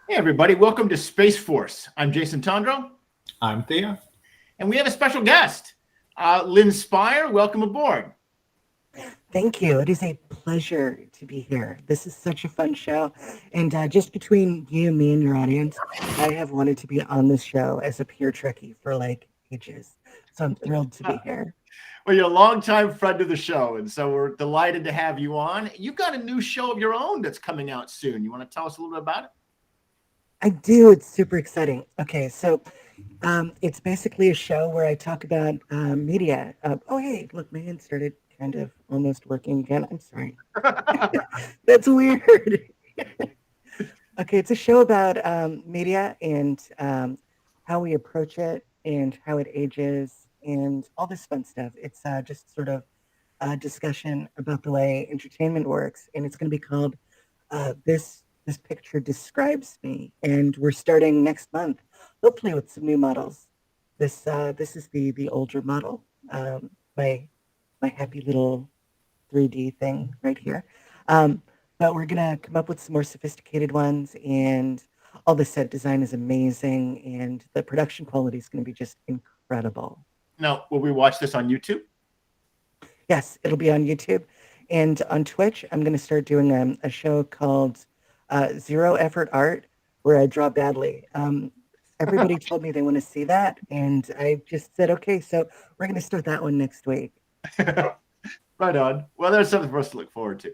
Hey, everybody. Welcome to Space Force. I'm Jason Tondro, I'm Thea. and we have a special guest, Lynn Spire. Welcome aboard. Thank you. It is a pleasure to be here. This is such a fun show. And just between you, me, and your audience, I have wanted to be on this show as a peer Trekkie for like ages. So I'm thrilled to be here. Well, you're a longtime friend of the show, and so we're delighted to have you on. You've got a new show of your own that's coming out soon. You want to tell us a little bit about it? I do. It's super exciting. Okay, so it's basically a show where I talk about media. Oh, hey, look, my hand started kind of almost working again. I'm sorry. That's weird. Okay, it's a show about media and how we approach it and how it ages and all this fun stuff. It's just sort of a discussion about the way entertainment works, and it's going to be called "This Picture Describes Me," and we're starting next month, hopefully with some new models. This is the older model, my my happy little 3D thing right here. Um, but we're gonna come up with some more sophisticated ones, and all the set design is amazing, and the production quality is going to be just incredible. Now, will we watch this on YouTube? Yes, it'll be on YouTube and on Twitch. I'm going to start doing a show called Zero Effort Art, where I draw badly. Everybody told me they want to see that, and I just said, okay, so we're going to start that one next week. Right on. Well, there's something for us to look forward to.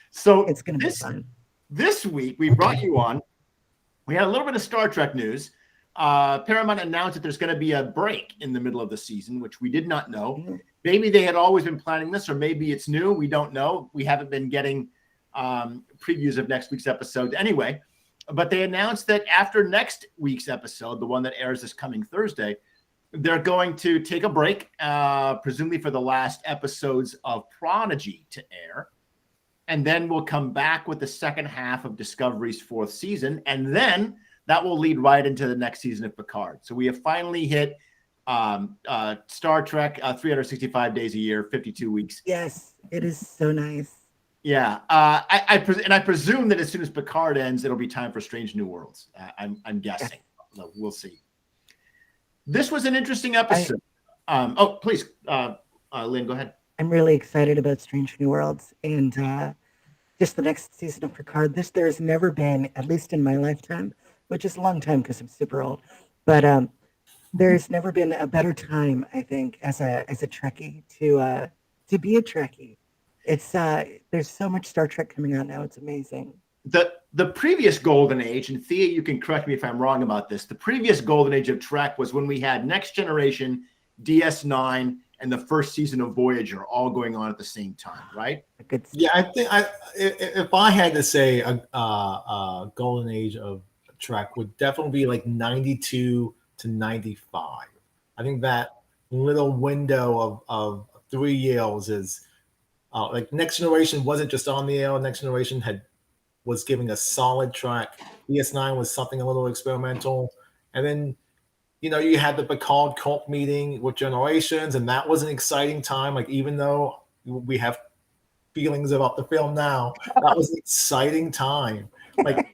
So It's going to be fun. this week, we brought you on. We had a little bit of Star Trek news. Paramount announced that there's going to be a break in the middle of the season, which we did not know. Maybe they had always been planning this, or maybe it's new. We don't know. We haven't been getting previews of next week's episode anyway. But they announced that after next week's episode, the one that airs this coming Thursday, they're going to take a break, presumably for the last episodes of Prodigy to air. And then we'll come back with the second half of Discovery's fourth season. And then that will lead right into the next season of Picard. So we have finally hit Star Trek 365 days a year, 52 weeks. Yes, it is so nice. Yeah. I presume that as soon as Picard ends, it'll be time for Strange New Worlds. I'm guessing. Yes. We'll see. This was an interesting episode. Please, Lynn, go ahead. I'm really excited about Strange New Worlds and just the next season of Picard. There's never been, at least in my lifetime, which is a long time because I'm super old, but there's never been a better time, I think, as a Trekkie to be a Trekkie. It's there's so much Star Trek coming out now. It's amazing. The previous golden age, and Thea, you can correct me if I'm wrong about this. The previous golden age of Trek was when we had Next Generation, DS9, and the first season of Voyager all going on at the same time, right? Yeah, I think if I had to say a golden age of Trek would definitely be like 92 to 95. I think that little window of 3 years is like Next Generation wasn't just on the air. Next Generation was giving a solid track. DS9 was something a little experimental, and then you had the Picard cult meeting with Generations, and that was an exciting time. Like, even though we have feelings about the film now, that was an exciting time. Like,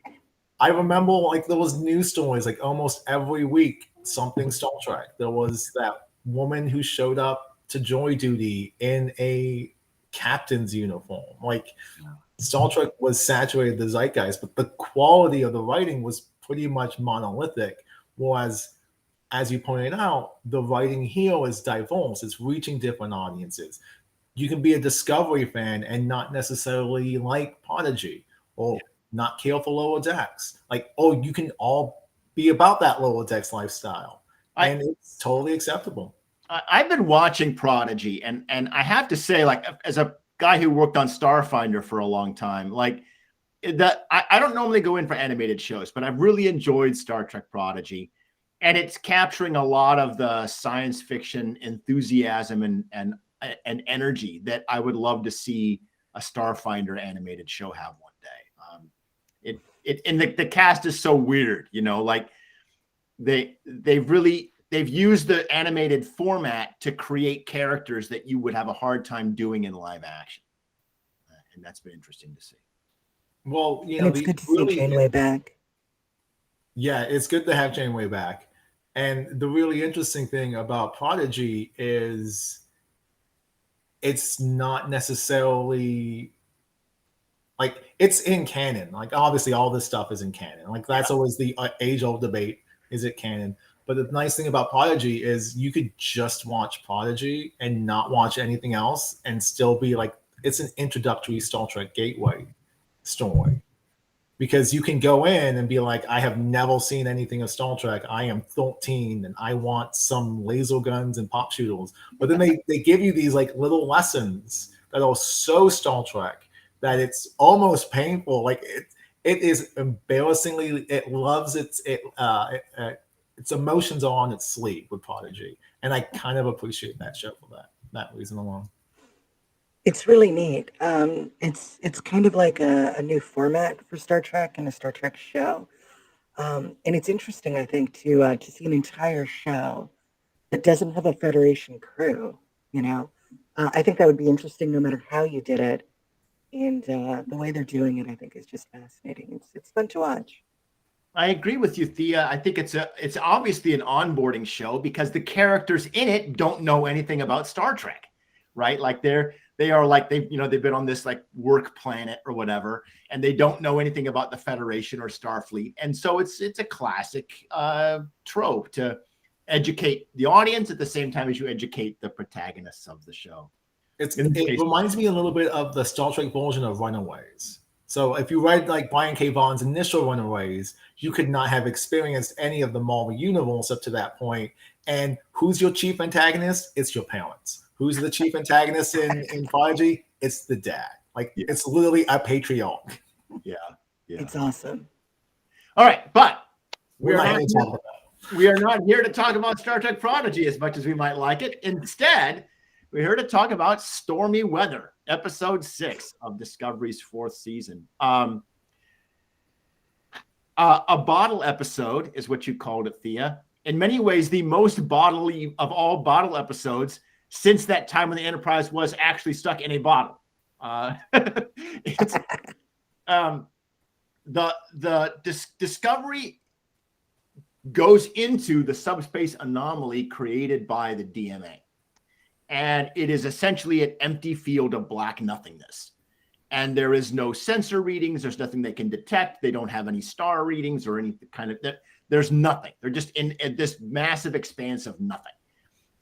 I remember, like, there was news stories, like, almost every week, something Star Trek. There was that woman who showed up to jury duty in a captain's uniform. Like, Star Trek was saturated the zeitgeist, but the quality of the writing was pretty much monolithic, whereas, as you pointed out, the writing here is diverse. It's reaching different audiences. You can be a Discovery fan and not necessarily like Prodigy, or not care for Lower Decks. Like, you can all be about that Lower Decks lifestyle, and it's totally acceptable. I've been watching Prodigy, and I have to say, like, as a guy who worked on Starfinder for a long time, like, that I don't normally go in for animated shows, but I've really enjoyed Star Trek Prodigy. And it's capturing a lot of the science fiction enthusiasm and energy that I would love to see a Starfinder animated show have one day. The cast is so weird, like they've used the animated format to create characters that you would have a hard time doing in live action, and that's been interesting to see. Well, and it's good to see Janeway back. Yeah, it's good to have Janeway back. And the really interesting thing about Prodigy is it's not necessarily like it's in canon. Like obviously all this stuff is in canon. Like that's always the age-old debate: is it canon? But the nice thing about Prodigy is you could just watch Prodigy and not watch anything else, and still be like, it's an introductory Star Trek gateway story. Because you can go in and be like, I have never seen anything of Star Trek. I am 13 and I want some laser guns and pop shooters. But then they give you these like little lessons that are so Star Trek that it's almost painful. Like it is embarrassingly, it loves its emotions are on its sleeve with Prodigy. And I kind of appreciate that show for that reason alone. It's really neat. It's kind of like a new format for Star Trek and a Star Trek show. And it's interesting, I think, to see an entire show that doesn't have a Federation crew. You know, I think that would be interesting, no matter how you did it. And the way they're doing it, I think, is just fascinating. It's fun to watch. I agree with you, Thea. I think it's obviously an onboarding show because the characters in it don't know anything about Star Trek, right? Like they are like they've been on this like work planet or whatever, and they don't know anything about the Federation or Starfleet, and so it's a classic trope to educate the audience at the same time as you educate the protagonists of the show. It reminds me a little bit of the Star Trek version of Runaways. So if you read like Brian K. Vaughan's initial Runaways, you could not have experienced any of the Marvel universe up to that point. And who's your chief antagonist? It's your parents. Who's the chief antagonist in Prodigy? It's the dad. Like it's literally a patriarch. Yeah. It's awesome. All right, but we are not here to talk about Star Trek Prodigy as much as we might like it. Instead, we're here to talk about Stormy Weather, episode 6 of Discovery's 4th season. A bottle episode is what you called it, Thea. In many ways, the most bodily of all bottle episodes since that time when the Enterprise was actually stuck in a bottle. Discovery goes into the subspace anomaly created by the DMA. And it is essentially an empty field of black nothingness. And there is no sensor readings. There's nothing they can detect. They don't have any star readings or any kind of that. There's nothing. They're just in this massive expanse of nothing.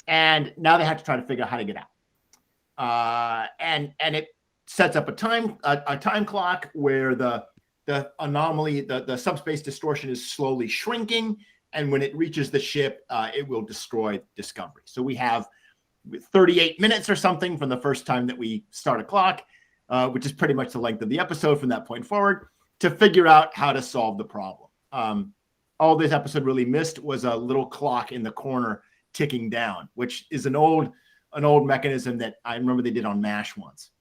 And now they have to try to figure out how to get out. And it sets up a time clock where the anomaly, the subspace distortion is slowly shrinking. And when it reaches the ship, it will destroy Discovery. So we have 38 minutes or something from the first time that we start a clock, which is pretty much the length of the episode from that point forward, to figure out how to solve the problem. All this episode really missed was a little clock in the corner ticking down, which is an old mechanism that I remember they did on MASH once.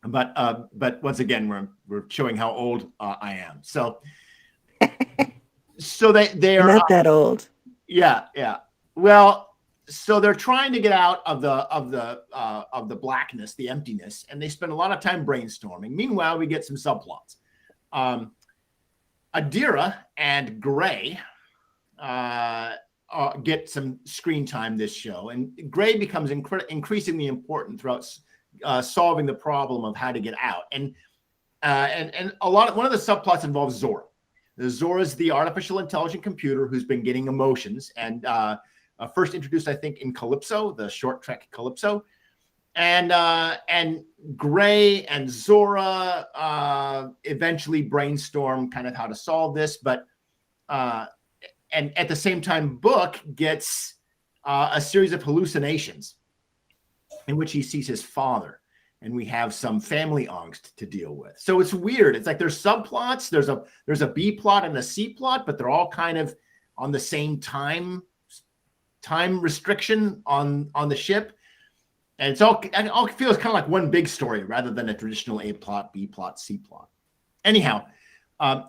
But once again, we're showing how old I am. So they are not that old. Yeah. Well, so they're trying to get out of the blackness, the emptiness, and they spend a lot of time brainstorming. Meanwhile, we get some subplots. Adira and Gray get some screen time this show, and Gray becomes increasingly important throughout solving the problem of how to get out. And one of the subplots involves Zora. Zora is the artificial intelligent computer who's been getting emotions and first introduced, I think, in Calypso, the short trek Calypso. And Gray and Zora eventually brainstorm kind of how to solve this, but and at the same time, Book gets a series of hallucinations in which he sees his father, and we have some family angst to deal with. So it's weird. It's like there's subplots. There's a B plot and a C plot, but they're all kind of on the same time restriction on the ship. And it all feels kind of like one big story rather than a traditional A plot, B plot, C plot. Anyhow,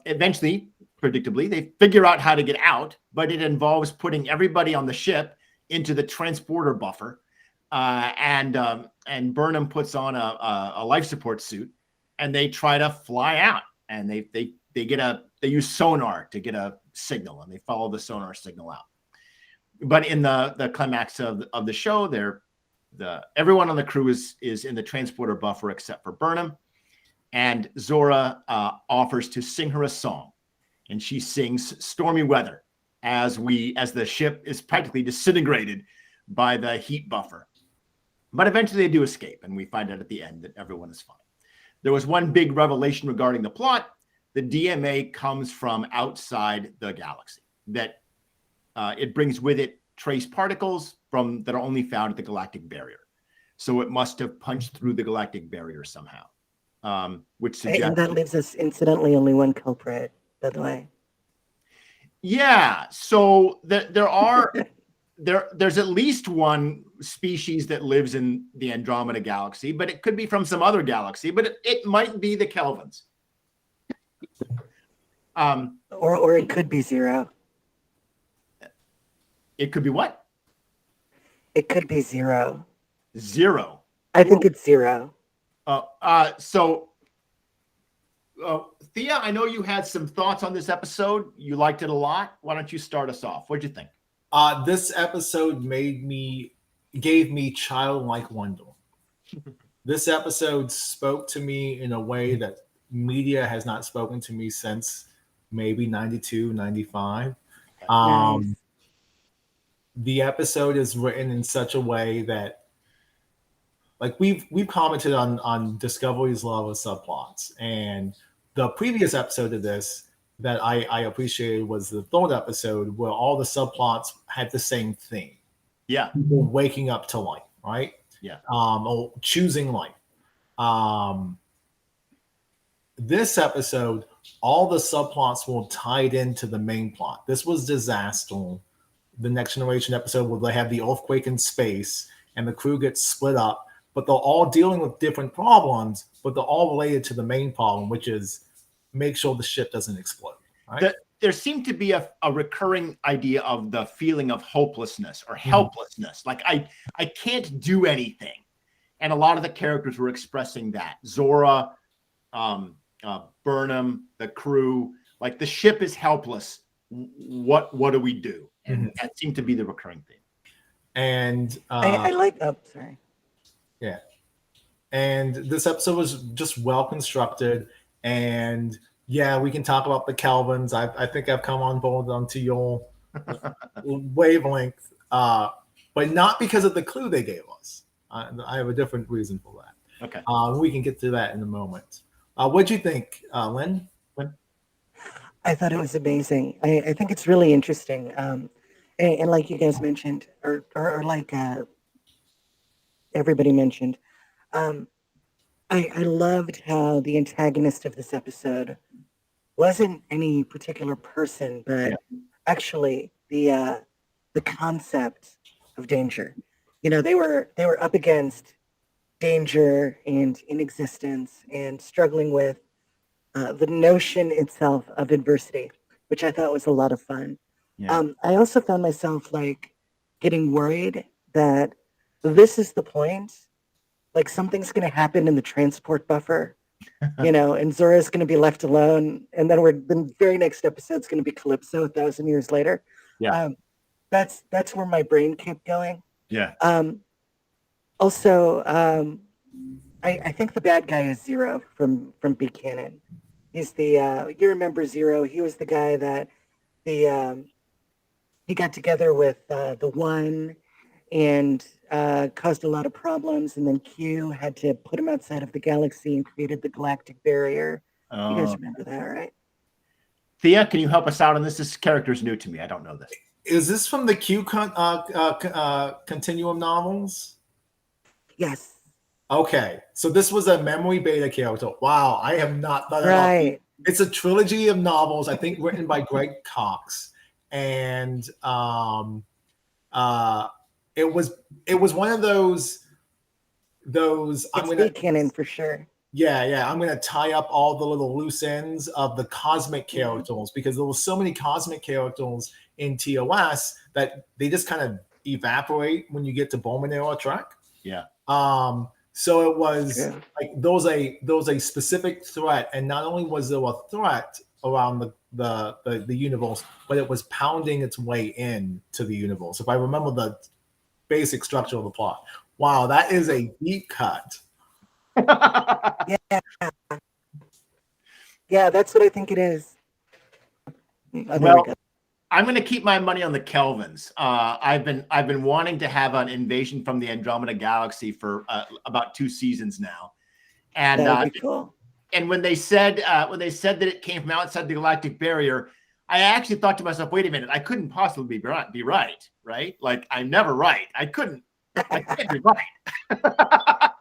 eventually, predictably, they figure out how to get out, but it involves putting everybody on the ship into the transporter buffer. And Burnham puts on a life support suit, and they try to fly out. And they they use sonar to get a signal, and they follow the sonar signal out. But in the climax of the show, everyone on the crew is in the transporter buffer except for Burnham, and Zora offers to sing her a song, and she sings "Stormy Weather" as the ship is practically disintegrated by the heat buffer. But eventually they do escape, and we find out at the end that everyone is fine. There was one big revelation regarding the plot. The DMA comes from outside the galaxy, that it brings with it trace particles that are only found at the galactic barrier. So it must have punched through the galactic barrier somehow, which suggests... And that leaves us, incidentally, only one culprit, by the way. Yeah, so there's at least one species that lives in the Andromeda galaxy, but it could be from some other galaxy, but it might be the Kelvins. Or it could be Zero. It could be what? It could be Zero. Zero. I think it's Zero. Thea, I know you had some thoughts on this episode. You liked it a lot. Why don't you start us off? What'd you think? This episode gave me childlike wonder. This episode spoke to me in a way that media has not spoken to me since maybe 92, 95. Nice. The episode is written in such a way that, like, we've commented on Discovery's love of subplots, and the previous episode of this that I appreciated was the third episode, where all the subplots had the same theme. Yeah. People waking up to life, right? Yeah. Or choosing life. This episode, all the subplots were tied into the main plot. This was Disaster, the Next Generation episode, where they have the earthquake in space and the crew gets split up, but they're all dealing with different problems, but they're all related to the main problem, which is make sure the ship doesn't explode. Right? There seemed to be a recurring idea of the feeling of hopelessness or helplessness. Like, I can't do anything. And a lot of the characters were expressing that. Zora, Burnham, the crew, like, the ship is helpless. What do we do? And that seemed to be the recurring theme. And I like that. Sorry. Yeah. And this episode was just well constructed. And yeah, we can talk about the Kelvins. I think I've come on board onto your wavelength, but not because of the clue they gave us. I have a different reason for that. Okay. We can get to that in a moment. What'd you think, Lynn? I thought it was amazing. I think it's really interesting. And like you guys mentioned, or like everybody mentioned, I loved how the antagonist of this episode wasn't any particular person, but actually the concept of danger. You know, they were up against danger and inexistence and struggling with the notion itself of adversity, which I thought was a lot of fun. Yeah. I also found myself like getting worried that this is the point. Like, something's going to happen in the transport buffer, and Zora's going to be left alone. And then the very next episode's going to be Calypso 1,000 years later. Yeah. That's where my brain kept going. Yeah. Also, I think the bad guy is Zero from Buchanan. He's the you remember Zero? He was the guy that he got together with the One and caused a lot of problems, and then Q had to put him outside of the galaxy and created the galactic barrier. You guys remember that, right? Thea, can you help us out on this? This character's new to me. I don't know this. Is this from the Q Continuum novels? Yes. Okay, so this was a memory beta character. Wow, I have not thought about it. It's a trilogy of novels, I think, written by Greg Cox, and it was one of those. It's canon for sure. Yeah. I'm gonna tie up all the little loose ends of the cosmic characters, because there were so many cosmic characters in TOS that they just kind of evaporate when you get to Bowman era Trek. Yeah. So it was like there was a specific threat, and not only was there a threat around the universe, but it was pounding its way in to the universe. If I remember the basic structure of the plot. Wow, that is a deep cut. Yeah, yeah, that's what I think it is. Oh, there we Well, go. I'm going to keep my money on the Kelvins. I've been wanting to have an invasion from the Andromeda Galaxy for about 2 seasons now, and That would be cool. and when they said that it came from outside the galactic barrier, I actually thought to myself, wait a minute, I couldn't possibly be right? Like, I'm never right. I can't be right.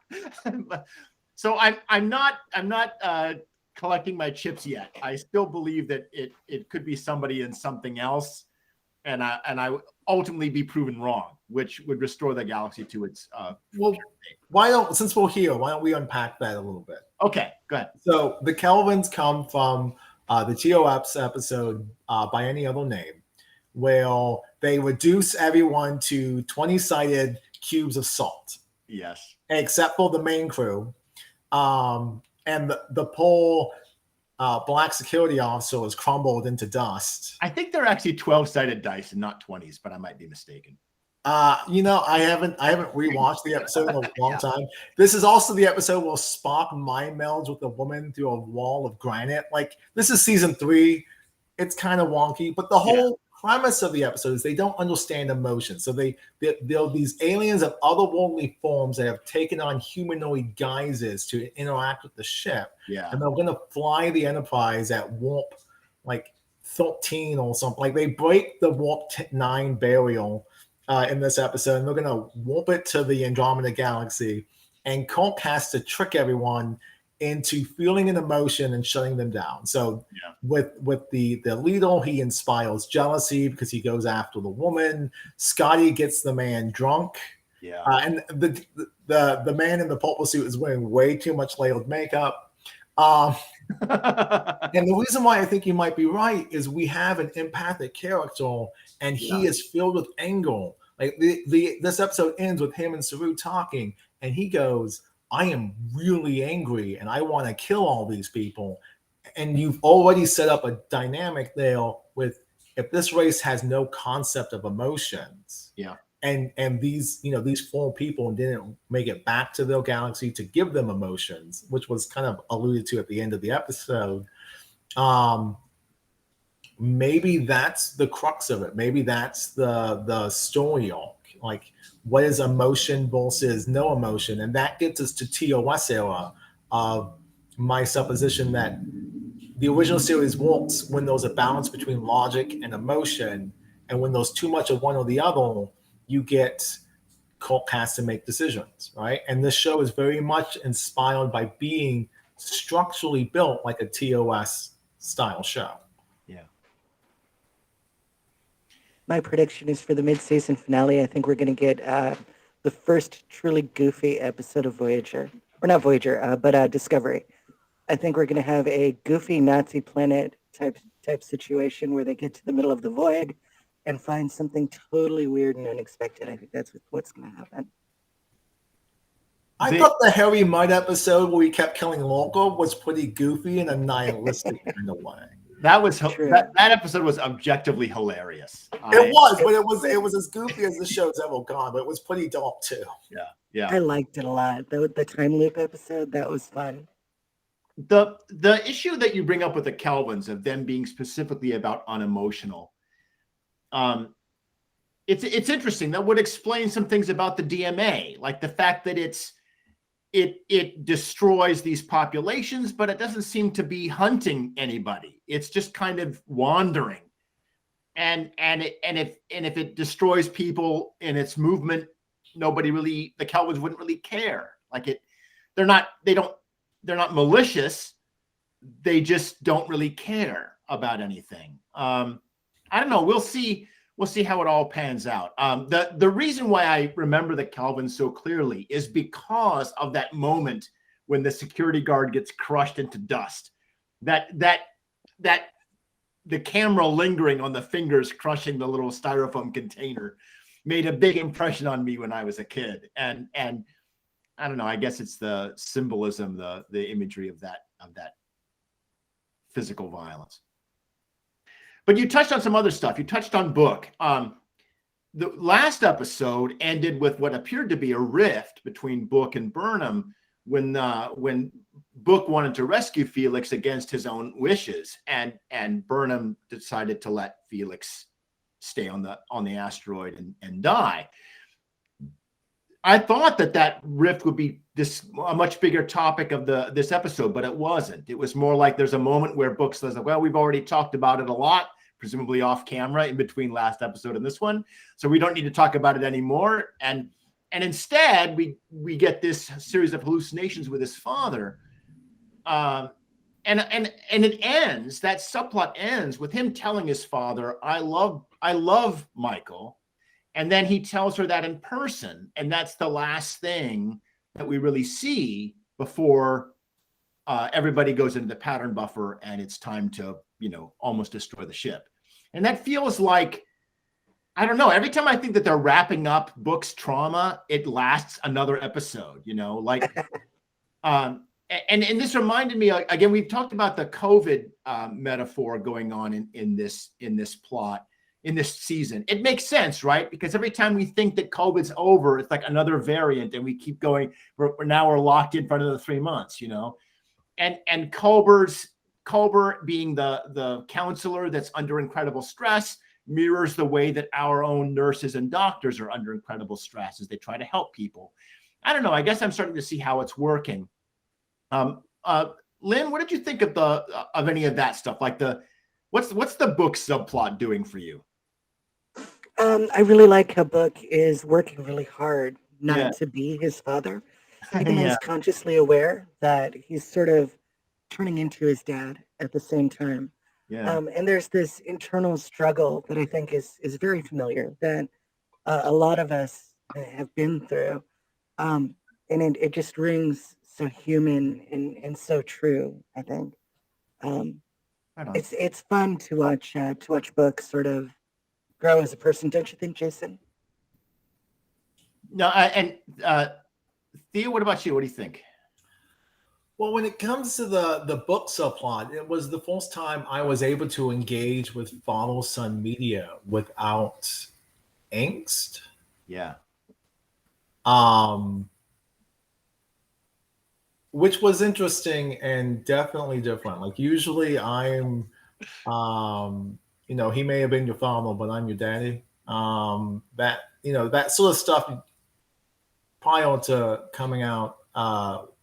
So I'm not collecting my chips yet. I still believe that it could be somebody in something else, and I would ultimately be proven wrong, which would restore the galaxy to its well, since we're here, why don't we unpack that a little bit? Okay, go ahead. So the Kelvins come from the TOS episode By Any Other Name, where they reduce everyone to 20-sided cubes of salt. Yes. Except for the main crew. And the poor black security officer was crumbled into dust. I think they're actually 12-sided dice and not 20s, but I might be mistaken. I haven't rewatched the episode in a long time. This is also the episode where Spock mind melds with a woman through a wall of granite. Like, this is season 3. It's kind of wonky, but the whole premise of the episode is they don't understand emotion. So they're these aliens of otherworldly forms that have taken on humanoid guises to interact with the ship. Yeah. And they're going to fly the Enterprise at warp like 13 or something. Like, they break the warp 9 barrier in this episode, and they're going to warp it to the Andromeda Galaxy. And Kirk has to trick everyone into feeling an emotion and shutting them down. So with the leader, he inspires jealousy because he goes after the woman. Scotty gets the man drunk. Yeah. And the man in the purple suit is wearing way too much layered makeup. And the reason why I think you might be right is we have an empathic character, and he is filled with anger. Like, this episode ends with him and Saru talking, and he goes, I am really angry and I want to kill all these people. And you've already set up a dynamic there with, if this race has no concept of emotions, and these 4 people didn't make it back to their galaxy to give them emotions, which was kind of alluded to at the end of the episode. Maybe that's the crux of it. Maybe that's the story arc. Like, what is emotion versus no emotion? And that gets us to TOS era of my supposition that the original series works when there's a balance between logic and emotion. And when there's too much of one or the other, you get Kirk has to make decisions, right? And this show is very much inspired by being structurally built like a TOS style show. Yeah. My prediction is for the mid-season finale, I think we're going to get the first truly goofy episode of Voyager. Or not Voyager, but Discovery. I think we're going to have a goofy Nazi planet type situation where they get to the middle of the void and find something totally weird and unexpected. I think that's what's going to happen. I thought the Harry Mudd episode where we kept killing Lorca was pretty goofy in a nihilistic kind of way. That episode was objectively hilarious. It was as goofy as the show's ever gone, but it was pretty dark too. Yeah. I liked it a lot. The time loop episode, that was fun. The issue that you bring up with the Kelvins of them being specifically about unemotional, it's interesting. That would explain some things about the DMA, like the fact that it destroys these populations, but it doesn't seem to be hunting anybody. It's just kind of wandering. And if it destroys people in its movement, the Kelvins wouldn't really care. Like, they're not malicious. They just don't really care about anything. I don't know. We'll see how it all pans out. The reason why I remember the Kelvins so clearly is because of that moment when the security guard gets crushed into dust. That the camera lingering on the fingers crushing the little styrofoam container made a big impression on me when I was a kid. And I don't know, I guess it's the symbolism, the imagery of that physical violence. But you touched on some other stuff. You touched on Book. The last episode ended with what appeared to be a rift between Book and Burnham when Book wanted to rescue Felix against his own wishes, and Burnham decided to let Felix stay on the asteroid and die. I thought that rift would be a much bigger topic of this episode, but it wasn't. It was more like there's a moment where Book says, well, we've already talked about it a lot, presumably off camera in between last episode and this one, so we don't need to talk about it anymore. And instead we get this series of hallucinations with his father, and it ends. That subplot ends with him telling his father, I love Michael. And then he tells her that in person. And that's the last thing that we really see before everybody goes into the pattern buffer and it's time to, almost destroy the ship. And that feels like, I don't know, every time I think that they're wrapping up Book's trauma, it lasts another episode, and this reminded me, again, we've talked about the COVID metaphor going on in this plot. In this season, it makes sense, right? Because every time we think that COVID's over, it's like another variant, and we keep going. We're locked in for another 3 months, And Culber being the counselor that's under incredible stress mirrors the way that our own nurses and doctors are under incredible stress as they try to help people. I don't know. I guess I'm starting to see how it's working. Lynn, what did you think of any of that stuff? Like what's the Book subplot doing for you? I really like how Book is working really hard not to be his father, even though he's consciously aware that he's sort of turning into his dad at the same time. Yeah. And there's this internal struggle that I think is very familiar, that a lot of us have been through. And it just rings so human and so true, I think. It's fun to watch Book sort of grow as a person, don't you think, Jason? No, and Thea, what about you? What do you think? Well, when it comes to the Book subplot, it was the first time I was able to engage with father-son media without angst. Yeah. Which was interesting and definitely different. Like usually I'm, he may have been your father, but I'm your daddy. That sort of stuff prior to coming out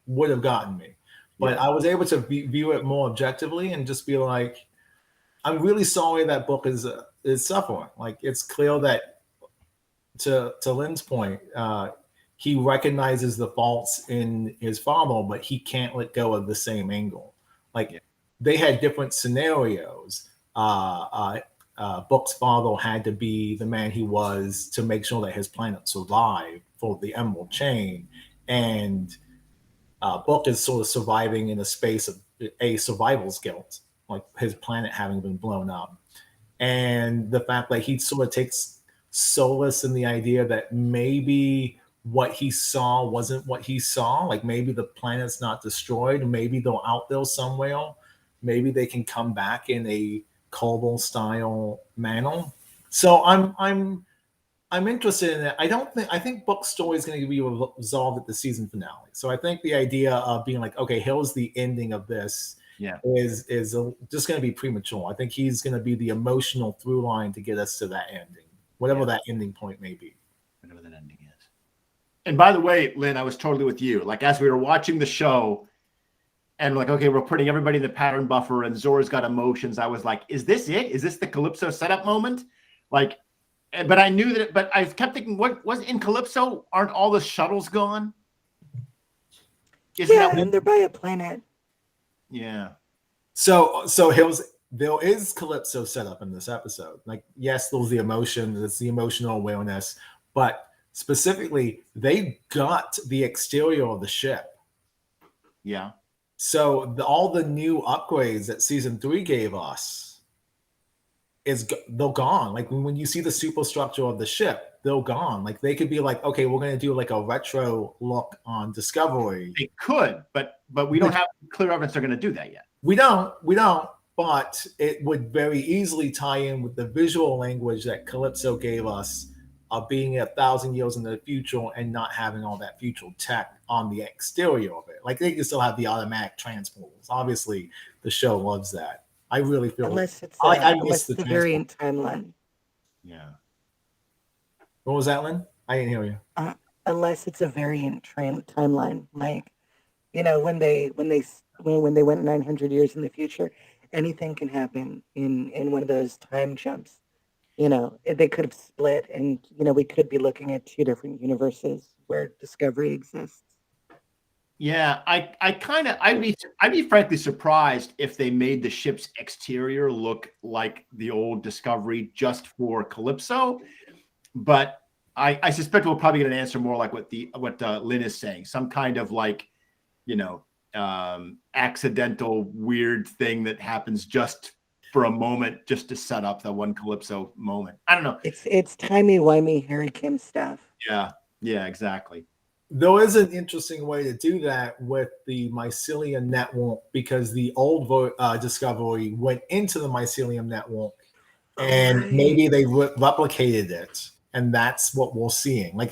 would have gotten me. But I was able to view it more objectively and just be like, I'm really sorry that Book is suffering. Like it's clear that to Lynn's point, he recognizes the faults in his father, but he can't let go of the same angle. Like they had different scenarios. Book's father had to be the man he was to make sure that his planet survived for the Emerald Chain, and Book is sort of surviving in a space of a survival's guilt, like his planet having been blown up, and the fact that he sort of takes solace in the idea that maybe what he saw wasn't what he saw. Like maybe the planet's not destroyed. Maybe they're out there somewhere. Maybe they can come back in a Colville style manner. So I'm interested in it. I think Book's story is going to be resolved at the season finale. So I think the idea of being like, okay, here's the ending of this is just going to be premature. I think he's going to be the emotional through line to get us to that ending, whatever that ending point may be. Whatever that ending is. And by the way, Lynn, I was totally with you. Like as we were watching the show and like, okay, we're putting everybody in the pattern buffer and Zora's got emotions. I was like, is this it? Is this the Calypso setup moment? Like, but I knew that, but I kept thinking, what was in Calypso? Aren't all the shuttles gone? And they're by a planet. Yeah. So there is Calypso set up in this episode. Like, yes, there's the emotion, there's the emotional awareness, but specifically, they got the exterior of the ship. Yeah. So all the new upgrades that season 3 gave us they're gone. Like when you see the superstructure of the ship, they're gone. Like they could be like, okay, we're going to do like a retro look on Discovery. They could, but we don't have clear evidence they're going to do that yet. We don't. but it would very easily tie in with the visual language that Calypso gave us of being 1,000 years in the future and not having all that future tech on the exterior of it. Like they can still have the automatic transporters. Obviously, the show loves that. I really feel Unless it's I miss unless the it's a transport. variant timeline. Yeah. What was that, Lynn? I didn't hear you. Unless it's a variant timeline, like when they went 900 years in the future, anything can happen in one of those time jumps. They could have split, and we could be looking at two different universes where Discovery exists. Yeah, I'd be frankly surprised if they made the ship's exterior look like the old Discovery just for Calypso, but I suspect we'll probably get an answer more like what Lynn is saying, some kind of like, accidental weird thing that happens just for a moment, just to set up the one Calypso moment. I don't know. It's timey-wimey Harry Kim stuff. Yeah, exactly. There is an interesting way to do that with the mycelium network because the old Discovery went into the mycelium network, and maybe they replicated it, and that's what we're seeing. Like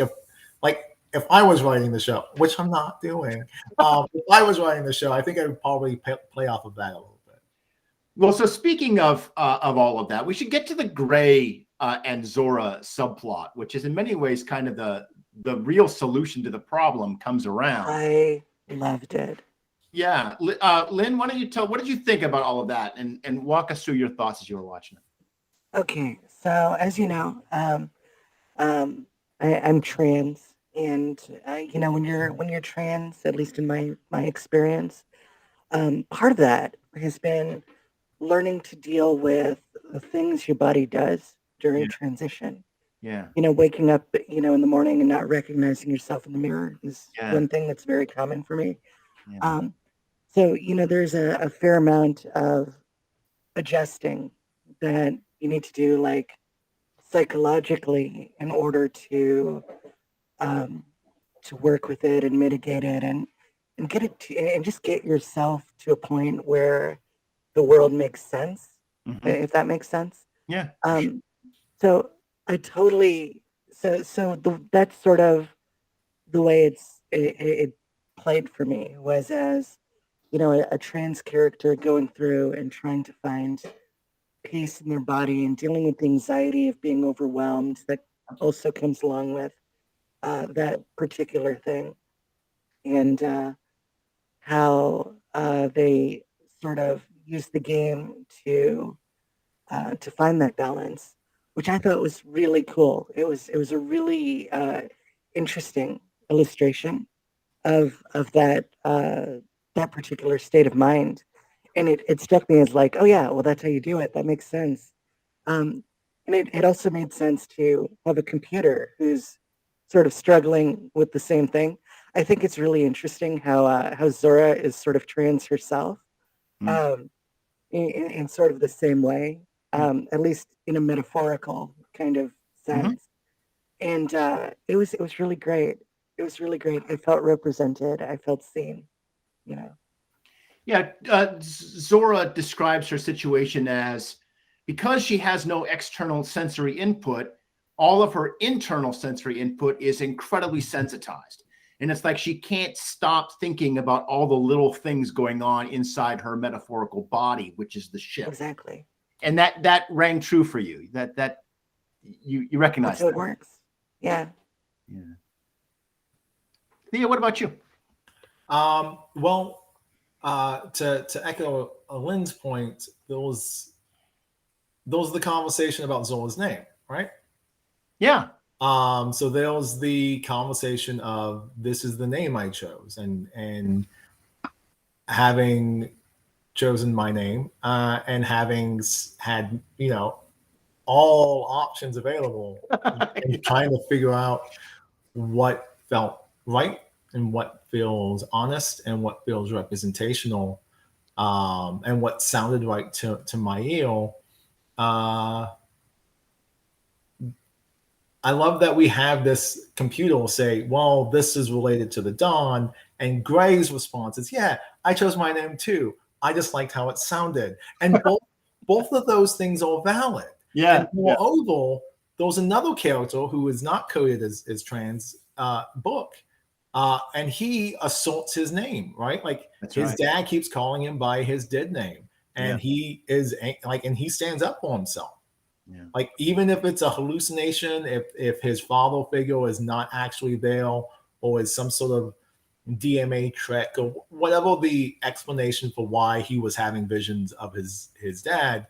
if I was writing the show, which I'm not doing, if I was writing the show, I think I would probably play off of that a little bit. Well, so speaking of all of that, we should get to the Gray and Zora subplot, which is in many ways kind of the real solution to the problem comes around. I loved it. Yeah. Lynn, why don't you what did you think about all of that and walk us through your thoughts as you were watching it? Okay. So as you know, I'm trans, and when you're trans, at least in my experience, part of that has been learning to deal with the things your body does during transition. Yeah. Waking up, in the morning and not recognizing yourself in the mirror is one thing that's very common for me. Yeah. So, there's a fair amount of adjusting that you need to do, like psychologically, in order to work with it and mitigate it and get it and just get yourself to a point where the world makes sense, if that makes sense. Yeah. So I totally that's sort of the way it played for me, was as a trans character going through and trying to find peace in their body and dealing with the anxiety of being overwhelmed that also comes along with that particular thing, and how they sort of use the game to find that balance, which I thought was really cool. It was a really interesting illustration of that particular state of mind, and it struck me as like, oh yeah, well that's how you do it. That makes sense. And it also made sense to have a computer who's sort of struggling with the same thing. I think it's really interesting how Zora is sort of trans herself, in sort of the same way, at least in a metaphorical kind of sense. And it was really great. It was really great. I felt represented. I felt seen. Yeah. Zora describes her situation as, because she has no external sensory input, all of her internal sensory input is incredibly sensitized. And it's like she can't stop thinking about all the little things going on inside her metaphorical body, which is the ship. Exactly. And that rang true for you. That you recognize. That's how it works. Yeah. Yeah. Thea, what about you? Well, to echo Lynn's point, there was the conversation about Zola's name, right? Yeah. So there was the conversation of, this is the name I chose, and having chosen my name, and having had all options available, and trying to figure out what felt right and what feels honest and what feels representational, and what sounded right to my ear. I love that we have this computer say, well, this is related to the dawn, and Gray's response is, yeah, I chose my name too, I just liked how it sounded. And both of those things are valid. Yeah. And moreover, there was another character who is not coded as trans, Book. And he assaults his name, right? Like his dad keeps calling him by his dead name. And he is like, and he stands up for himself. Yeah. Like, even if it's a hallucination, if his father figure is not actually there, or is some sort of DMA trick, or whatever the explanation for why he was having visions of his dad,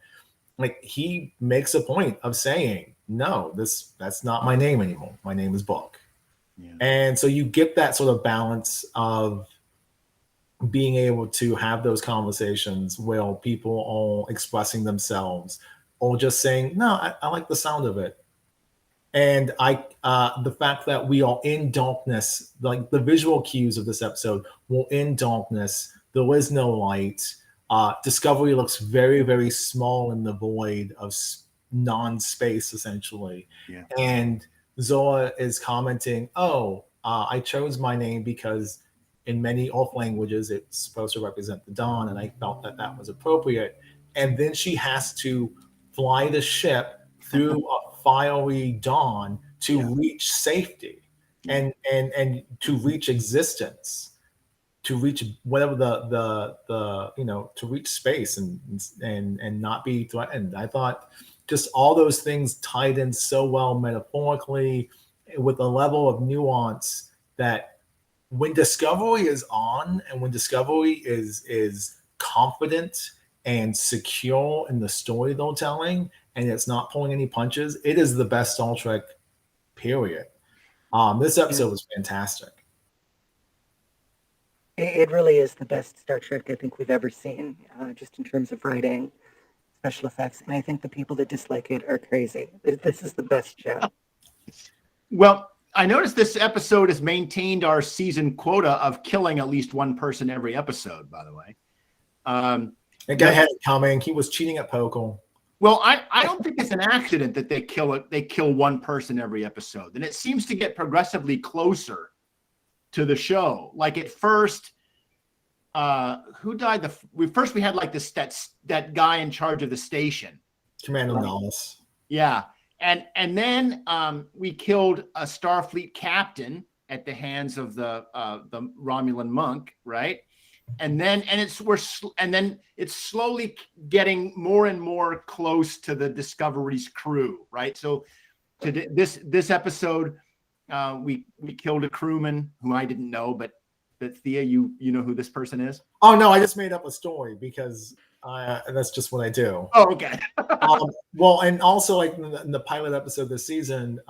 like, he makes a point of saying, no, that's not my name anymore. My name is Book. Yeah. And so you get that sort of balance of being able to have those conversations where people are expressing themselves, or just saying, no, I like the sound of it. And the fact that we are in darkness, like the visual cues of this episode, we're in darkness. There is no light. Discovery looks very, very small in the void of non-space, essentially. Yeah. And Zoa is commenting, I chose my name because in many Earth languages, it's supposed to represent the dawn, and I felt that was appropriate. And then she has to fly the ship through a fiery dawn to reach safety, and to reach existence, to reach whatever the to reach space and not be threatened. I thought just all those things tied in so well metaphorically, with a level of nuance that when Discovery is on, and when Discovery is confident and secure in the story they're telling, and it's not pulling any punches, it is the best Star Trek, period. This episode was fantastic. It really is the best Star Trek I think we've ever seen, just in terms of writing, special effects. And I think the people that dislike it are crazy. This is the best show. Well, I noticed this episode has maintained our season quota of killing at least one person every episode, by the way. That guy had it coming. He was cheating at poker. Well, I don't think it's an accident that they kill one person every episode. And it seems to get progressively closer to the show. Like at first, who died? We had like that guy in charge of the station. Commander Nullis. Yeah. And then we killed a Starfleet captain at the hands of the Romulan monk, right? And then it's slowly getting more and more close to the Discovery's crew, right? So to this episode, we killed a crewman who I didn't know, but Thea, you know who this person is? Oh no, I just made up a story because that's just what I do. Oh, okay. Well, and also like in the pilot episode this season,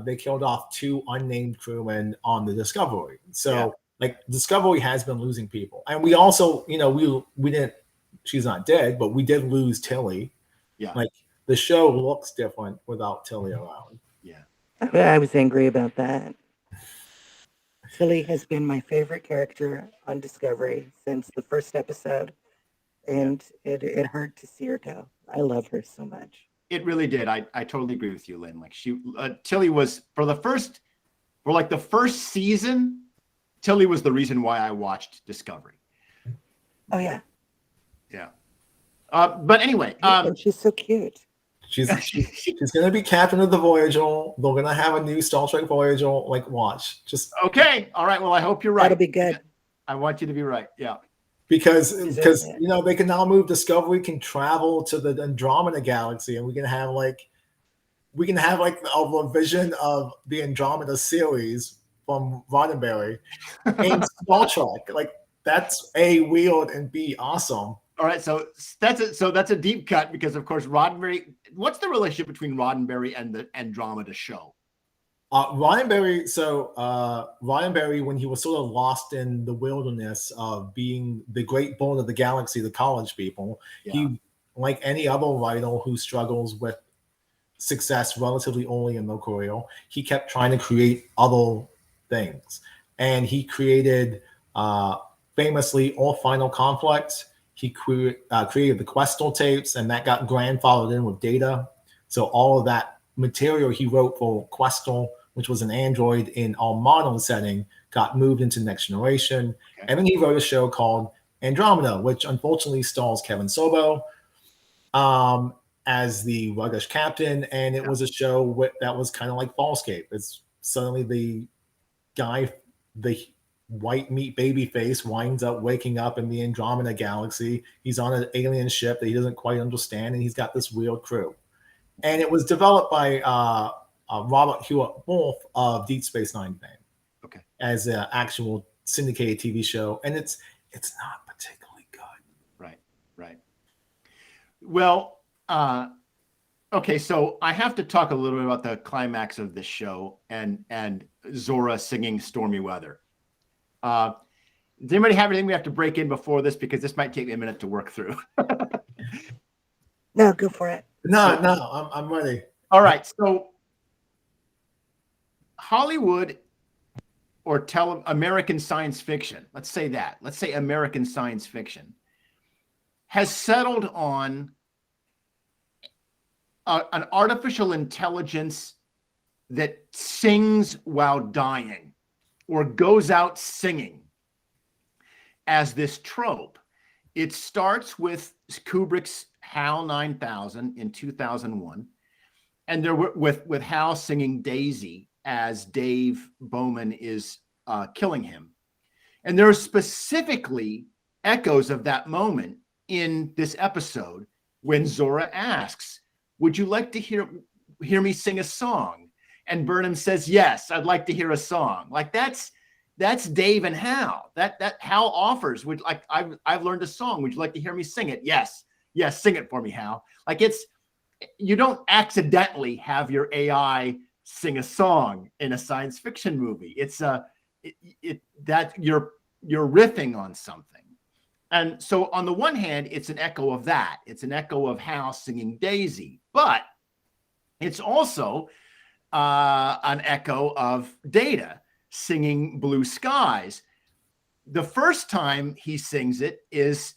they killed off 2 unnamed crewmen on the Discovery. So like Discovery has been losing people, and we also, we didn't. She's not dead, but we did lose Tilly. Yeah, like the show looks different without Tilly around. Yeah, I was angry about that. Tilly has been my favorite character on Discovery since the first episode, and it hurt to see her go. I love her so much. It really did. I totally agree with you, Lynn. Like Tilly was for the first season. Tilly was the reason why I watched Discovery. Oh yeah. Yeah. But anyway, and she's so cute. She's gonna be captain of the Voyager. They're gonna have a new Star Trek Voyager. Like, watch. Just okay. All right. Well, I hope you're right. That'll be good. I want you to be right. Yeah. Because they can now move. Discovery can travel to the Andromeda galaxy, and we can have a vision of the Andromeda series from Roddenberry in Star Trek. Like, that's A, weird, and B, awesome. All right, so that's it. So that's a deep cut because, of course, Roddenberry. What's the relationship between Roddenberry and the Andromeda show? Roddenberry. So Roddenberry, when he was sort of lost in the wilderness of being the great bone of the galaxy, the college people, he, like any other writer who struggles with success relatively early in their career, he kept trying to create other things, and he created famously All Final Conflict. He created the Questel tapes, and that got grandfathered in with Data. So all of that material he wrote for Questel, which was an android in our modern setting, got moved into Next Generation. Okay. And then he wrote a show called Andromeda, which unfortunately stars Kevin Sorbo as the Ruggish captain, and it was a show that was kind of like Farscape. It's suddenly the guy, the white meat baby face, winds up waking up in the Andromeda galaxy. He's on an alien ship that he doesn't quite understand, and he's got this weird crew. And it was developed by Robert Hewitt Wolf of Deep Space Nine fame, as an actual syndicated TV show, and it's not particularly good. Right. Well, okay, so I have to talk a little bit about the climax of this show and Zora singing "Stormy Weather." Does anybody have anything we have to break in before this? Because this might take me a minute to work through. No, go for it. No, I'm ready. All right, so Hollywood or American science fiction, let's say American science fiction, has settled on an artificial intelligence that sings while dying or goes out singing as this trope. It starts with Kubrick's HAL 9000 in 2001, and there with HAL singing Daisy as Dave Bowman is killing him. And there are specifically echoes of that moment in this episode when Zora asks, "Would you like to hear me sing a song?" And Burnham says, "Yes, I'd like to hear a song." Like that's Dave and Hal. That Hal offers, I've learned a song. Would you like to hear me sing it? Yes, sing it for me, Hal. Like you don't accidentally have your AI sing a song in a science fiction movie. It's that you're riffing on something. And so on the one hand, it's an echo of that. It's an echo of Hal singing Daisy, but it's also an echo of Data singing Blue Skies. The first time he sings it is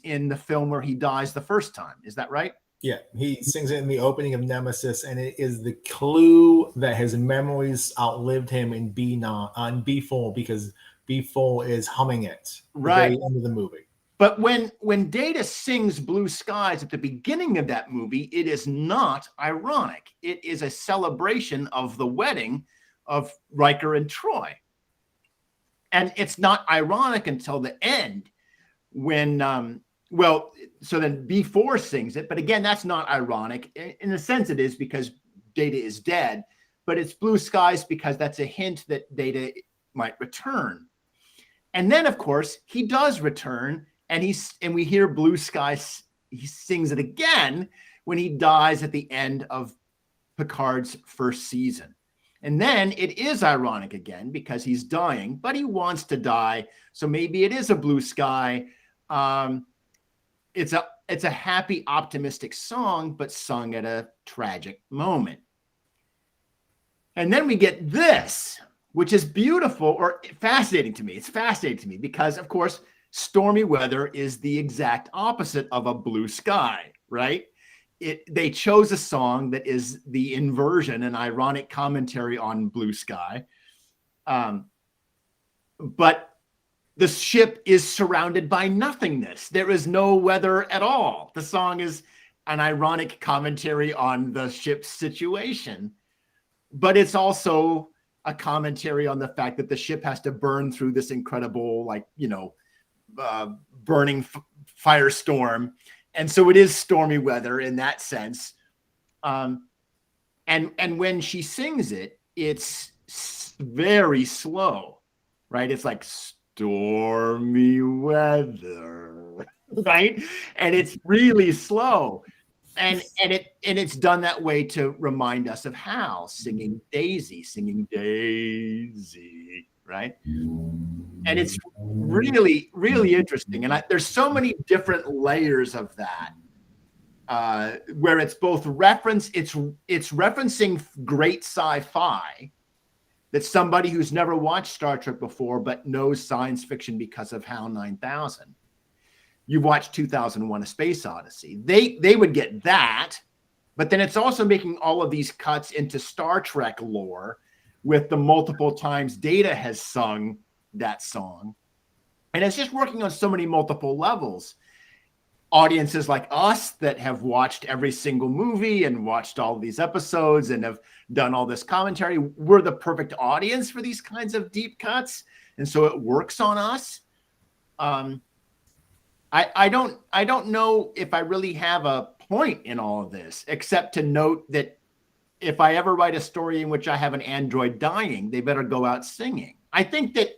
in the film where he dies the first time. Is that right? Yeah, he sings it in the opening of Nemesis, and it is the clue that his memories outlived him in B4 because B4 is humming it right at the very end of the movie. But when Data sings Blue Skies at the beginning of that movie, it is not ironic. It is a celebration of the wedding of Riker and Troy. And it's not ironic until the end when, so then B4 sings it. But again, that's not ironic. In a sense, it is because Data is dead. But it's Blue Skies because that's a hint that Data might return. And then, of course, he does return. And we hear Blue Skies. He sings it again when he dies at the end of Picard's first season. And then it is ironic again because he's dying, but he wants to die. So maybe it is a blue sky. It's a happy, optimistic song, but sung at a tragic moment. And then we get this, which is beautiful or fascinating to me. It's fascinating to me because, of course, Stormy Weather is the exact opposite of a blue sky, right? They chose a song that is the inversion, an ironic commentary on Blue Sky. But the ship is surrounded by nothingness. There is no weather at all. The song is an ironic commentary on the ship's situation, but it's also a commentary on the fact that the ship has to burn through this incredible, burning firestorm. And so it is stormy weather in that sense. And when she sings it, it's very slow, right? It's like stormy weather, right? And it's really slow. And it's done that way to remind us of Hal singing Daisy, right? And it's really, really interesting. And there's so many different layers of that, where it's both it's referencing great sci-fi that somebody who's never watched Star Trek before but knows science fiction because of HAL 9000. You've watched 2001: A Space Odyssey. They would get that, but then it's also making all of these cuts into Star Trek lore with the multiple times Data has sung that song. And it's just working on so many multiple levels. Audiences like us that have watched every single movie and watched all these episodes and have done all this commentary, we're the perfect audience for these kinds of deep cuts. And so it works on us. I don't know if I really have a point in all of this, except to note that if I ever write a story in which I have an android dying, they better go out singing. I think that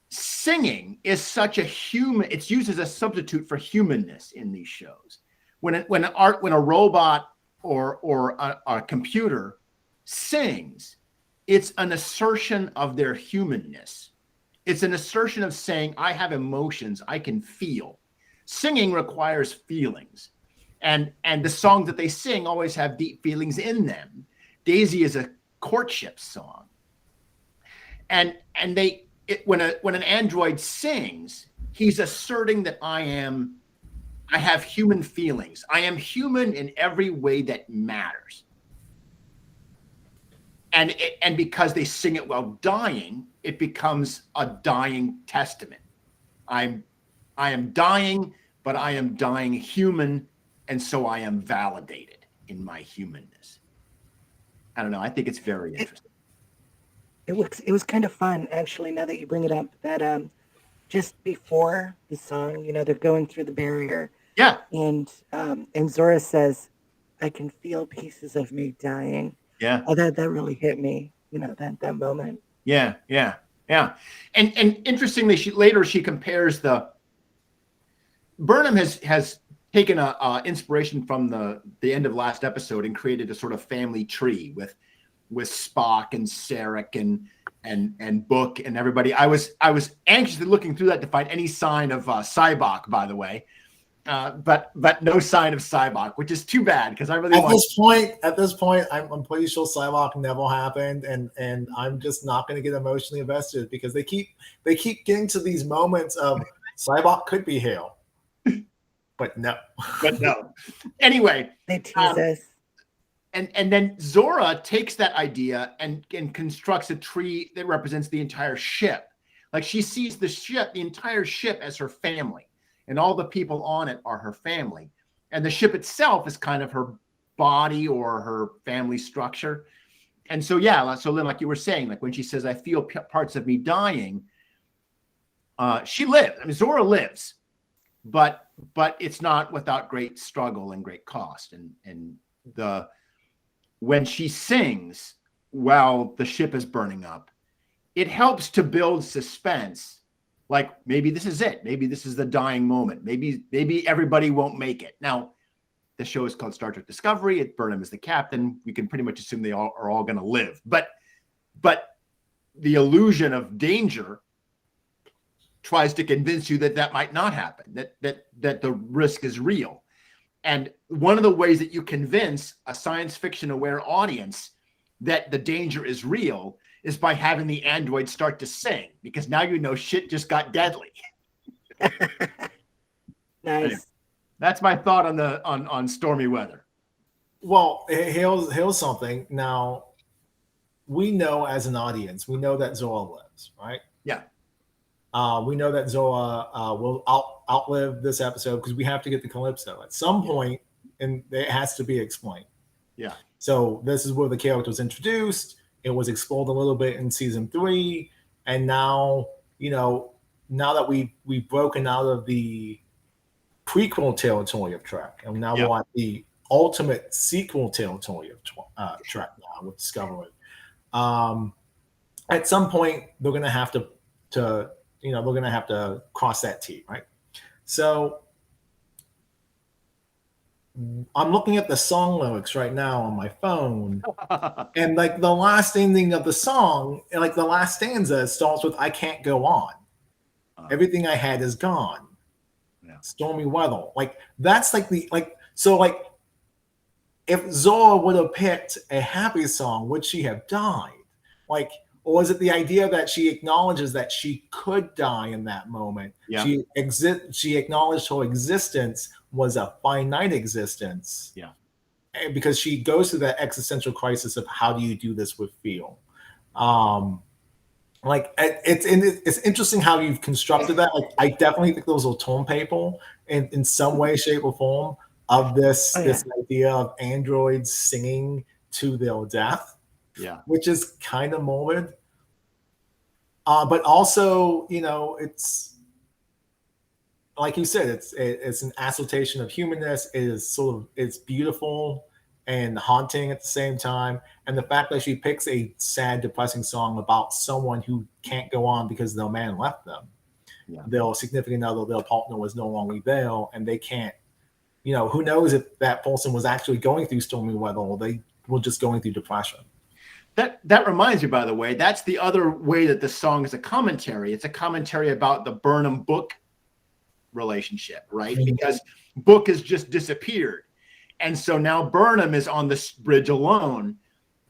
singing is such a human, it's used as a substitute for humanness in these shows. When a robot or a computer sings, it's an assertion of their humanness. It's an assertion of saying, I have emotions, I can feel. Singing requires feelings. And the songs that they sing always have deep feelings in them. Daisy is a courtship song. And when an android sings, he's asserting that I have human feelings. I am human in every way that matters. And because they sing it while dying, it becomes a dying testament. I am dying, but I am dying human, and so I am validated in my humanness. I don't know. I think it's very interesting. It was kind of fun, actually, now that you bring it up, that just before the song, they're going through the barrier. Yeah. And Zora says, I can feel pieces of me dying. Yeah. Oh, that really hit me, that moment. Yeah. And interestingly, she compares Burnham has taken a inspiration from the end of last episode and created a sort of family tree with Spock and Sarek and Book and everybody. I was anxiously looking through that to find any sign of Cybok, by the way, but no sign of Cybok, which is too bad because I really at this point, I'm pretty sure Cybok never happened, and I'm just not going to get emotionally invested because they keep getting to these moments of Cybok could be Hale, but no. Anyway, they tease us. And then Zora takes that idea and constructs a tree that represents the entire ship. Like she sees the entire ship as her family, and all the people on it are her family. And the ship itself is kind of her body or her family structure. And so, so Lynn, like you were saying, like when she says, I feel parts of me dying, she lives. I mean, Zora lives, but it's not without great struggle and great cost. And when she sings while the ship is burning up, it helps to build suspense. Like maybe this is it. Maybe this is the dying moment. Maybe everybody won't make it. Now, the show is called Star Trek Discovery. Burnham is the captain. We can pretty much assume they are all going to live. But the illusion of danger tries to convince you that might not happen. That the risk is real. And one of the ways that you convince a science fiction aware audience that the danger is real is by having the android start to sing, because now shit just got deadly. Nice. Anyway, that's my thought on stormy weather. Well, here's something. Now, we know as an audience, we know that Zora lives, right? Yeah. We know that Zora will outlive this episode because we have to get the Calypso at some point, and it has to be explained. Yeah. So this is where the character was introduced. It was explored a little bit in season 3, and now now that we've broken out of the prequel territory of Trek, and now we're at the ultimate sequel territory of Trek now with Discovery. At some point, they're going to have to they're going to have to cross that T, right? So I'm looking at the song lyrics right now on my phone, and like the last ending of the song, and like the last stanza starts with "I can't go on. Everything I had is gone. Yeah. Stormy weather." Like that's like if Zora would have picked a happy song, would she have died? Like, or is it the idea that she acknowledges that she could die in that moment? Yeah. She acknowledged her existence was a finite existence. Yeah. Because she goes through that existential crisis of how do you do this with feel? like it's interesting how you've constructed that. Like I definitely think those are tone people in some way, shape, or form of this this idea of androids singing to their death, which is kind of morbid. But also, you know, it's like you said, it's an assertion of humanness. It is sort of it's beautiful and haunting at the same time. And the fact that she picks a sad, depressing song about someone who can't go on because their man left them, their significant other, their partner was no longer there, and they can't. You know, who knows if that person was actually going through stormy weather or they were just going through depression. That reminds me, by the way, that's the other way that the song is a commentary. It's a commentary about the Burnham Book relationship, right? Because Book has just disappeared. And so now Burnham is on this bridge alone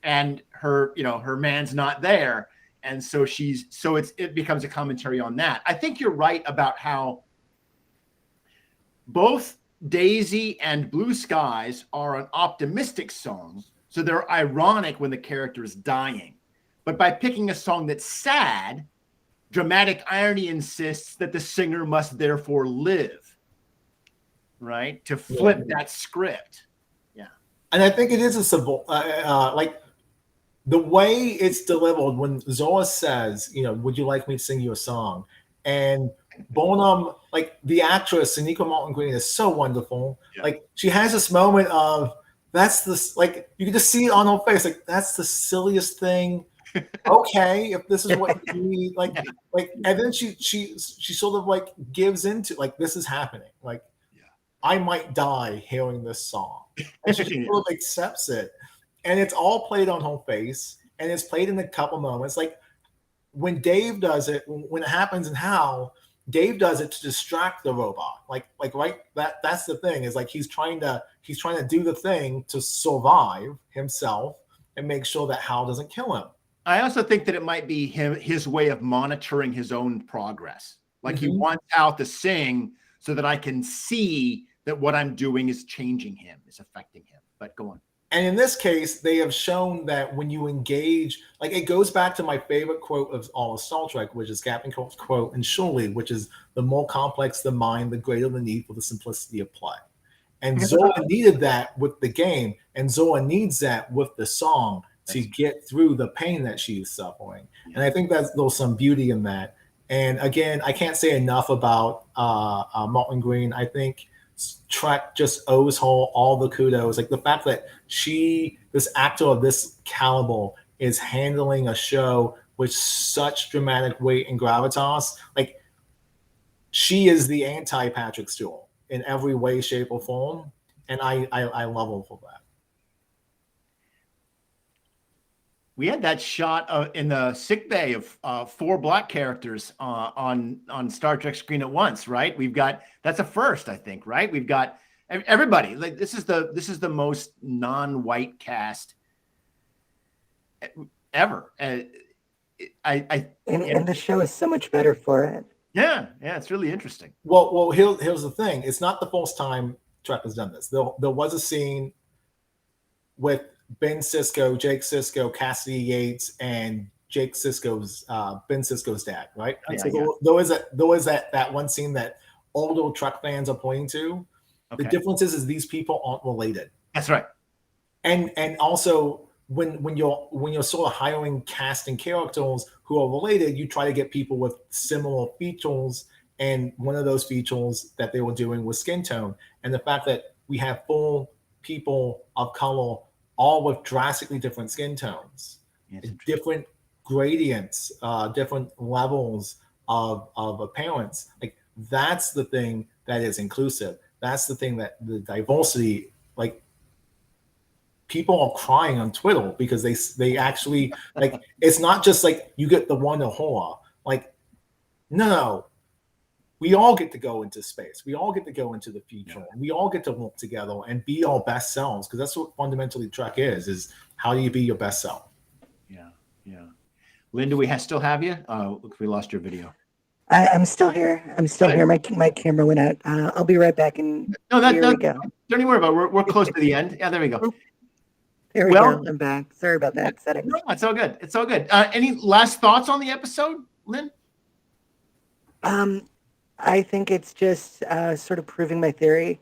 and her man's not there. And so it becomes a commentary on that. I think you're right about how both Daisy and Blue Skies are an optimistic song. So they're ironic when the character is dying. But by picking a song that's sad, dramatic irony insists that the singer must therefore live, right? To flip that script. Yeah. And I think it is a simple, like the way it's delivered when Zola says, you know, would you like me to sing you a song? And Bonham, like the actress, Sonequa Martin Green, is so wonderful. Yeah. Like she has this moment of, that's this, like you can just see it on her face, like that's the silliest thing. Okay, if this is what you need, like, and then she sort of like gives into like this is happening. Like, I might die hearing this song, and she sort of accepts it, and it's all played on her face, and it's played in a couple moments. Like when Dave does it, when it happens, and how Dave does it to distract the robot. Like right, that's the thing is like he's trying to do the thing to survive himself and make sure that Hal doesn't kill him. I also think that it might be his way of monitoring his own progress. Like he wants Hal to sing so that I can see that what I'm doing is changing him, is affecting him. But go on. And in this case, they have shown that when you engage, like it goes back to my favorite quote of all of Star Trek, which is Captain Kirk's quote in Surely, which is the more complex the mind, the greater the need for the simplicity of play. And Zola needed that with the game, and Zola needs that with the song to get through the pain that she's suffering. And I think there's some beauty in that. And again, I can't say enough about Martin Green. I think Trek just owes her all the kudos. Like the fact that this actor of this caliber is handling a show with such dramatic weight and gravitas. Like she is the anti-Patrick Stewart in every way, shape, or form. And I love her for that. We had that shot in the sick bay of 4 black characters on Star Trek screen at once, right? That's a first, I think, right? We've got everybody. Like this is the most non-white cast ever. And the show is so much better for it. Yeah, it's really interesting. Well, here's the thing. It's not the first time Trek has done this. There was a scene with Ben Sisko, Jake Sisko, Cassidy Yates, and Jake Sisko's Ben Sisko's dad, right? There was that one scene that older Trek fans are pointing to. Okay. The difference is these people aren't related. That's right. And also when you're sort of hiring casting characters who are related, you try to get people with similar features. And one of those features that they were doing was skin tone. And the fact that we have 4 people of color all with drastically different skin tones, different gradients, different levels of appearance. Like that's the thing that is inclusive. That's the thing that the diversity, like people are crying on Twitter because they actually like, it's not just like you get the one or horror. Like, no. We all get to go into space. We all get to go into the future. And we all get to work together and be our best selves, because that's what fundamentally Trek is how do you be your best self? Yeah. Lynn, do we still have you? Look, we lost your video. I'm still here. Here. My camera went out. I'll be right back. And here we go. Don't even worry about it. We're close to the end. Yeah, there we go. There we Well, go. I'm back. Sorry about that setting. no, it's all good. It's all good. Any last thoughts on the episode, Lynn? I think it's just sort of proving my theory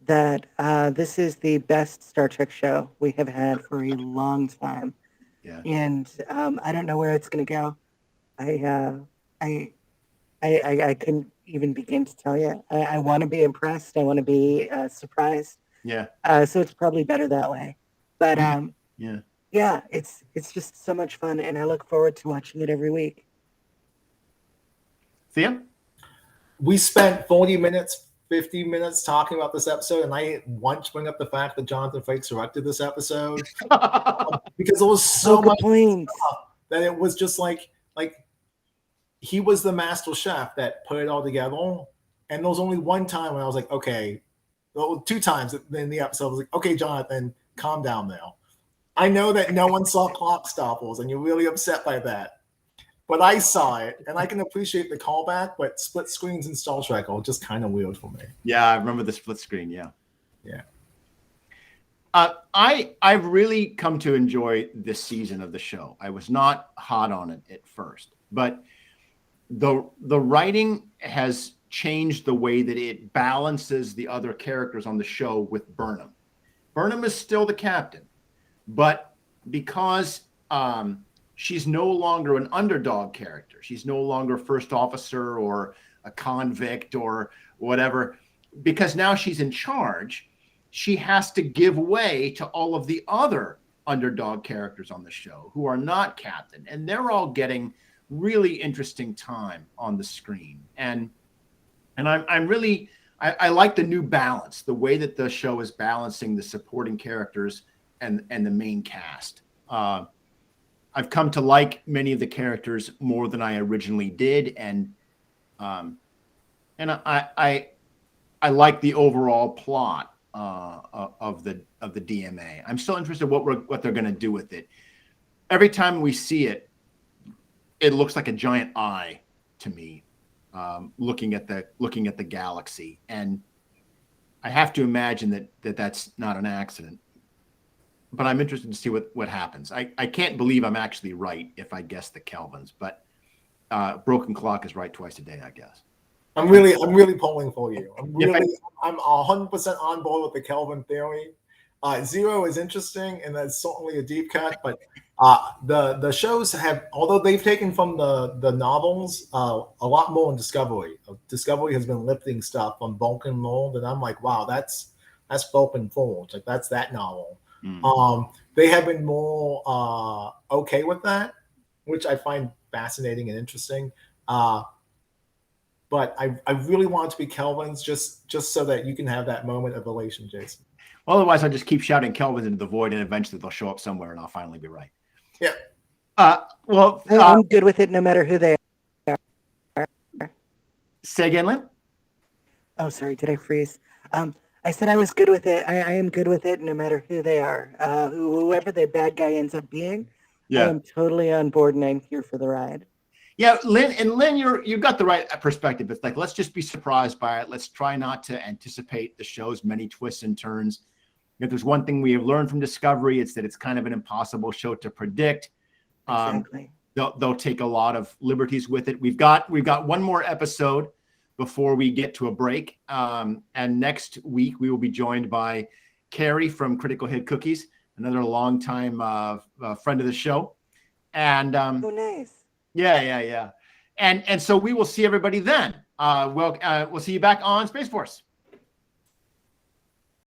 that this is the best Star Trek show we have had for a long time, Yeah. and I don't know where it's going to go. I, I, I couldn't even begin to tell you. I want to be impressed. I want to be surprised. Yeah. So it's probably better that way. But Yeah. yeah, it's just so much fun, and I look forward to watching it every week. Thea? We spent 40 minutes, 50 minutes talking about this episode, and I didn't once bring up the fact that Jonathan Frakes directed this episode because it was so much point. that it was just like he was the master chef that put it all together. And there was only one time when I was like, okay, well, two times in the episode I was like, okay, Jonathan, calm down now. I know that no one saw Clock Stoppers, and you're really upset by that. But I saw it, and I can appreciate the callback, but split screens in Star Trek are just kind of weird for me. Yeah, I remember the split screen. Yeah. Yeah. I've really come to enjoy this season of the show. I was not hot on it at first, but the writing has changed the way that it balances the other characters on the show with Burnham. Burnham is still the captain, but because she's no longer an underdog character. She's no longer first officer or a convict or whatever. Because now she's in charge, she has to give way to all of the other underdog characters on the show who are not captain. And they're all getting really interesting time on the screen. And I'm really, I like the new balance, the way that the show is balancing the supporting characters and the main cast. I've come to like many of the characters more than I originally did, and I like the overall plot of the DMA. I'm still interested in what they're going to do with it. Every time we see it, it looks like a giant eye to me, looking at the galaxy, and I have to imagine that's not an accident. But I'm interested to see what happens. I can't believe I'm actually right if I guess the Kelvins, but broken clock is right twice a day, I guess. I'm really pulling for you. I'm 100% on board with the Kelvin theory. Zero is interesting, and that's certainly a deep cut. But the shows have, although they've taken from the novels a lot more in Discovery. Discovery has been lifting stuff from Vulcan Mold, and I'm like, wow, that's Vulcan Forge. Like that's that novel. They have been more okay with that, which I find fascinating and interesting. But I really want it to be Kelvin's just so that you can have that moment of elation, Jason. Otherwise, I'll just keep shouting Kelvins into the void, and eventually they'll show up somewhere, and I'll finally be right. Yeah. I'm good with it no matter who they are. Say again, Lynn? Oh, sorry. Did I freeze? I said I was good with it. I am good with it no matter who they are. Whoever the bad guy ends up being, I am totally on board, and I'm here for the ride. Yeah, Lynn, you've got the right perspective. It's like, let's just be surprised by it. Let's try not to anticipate the show's many twists and turns. If there's one thing we have learned from Discovery, it's that it's kind of an impossible show to predict. Exactly. They'll take a lot of liberties with it. We've got one more episode before we get to a break. And next week we will be joined by Carrie from Critical Hit Cookies, another longtime friend of the show. And oh, nice. Yeah. And so we will see everybody then. We'll see you back on Space Force.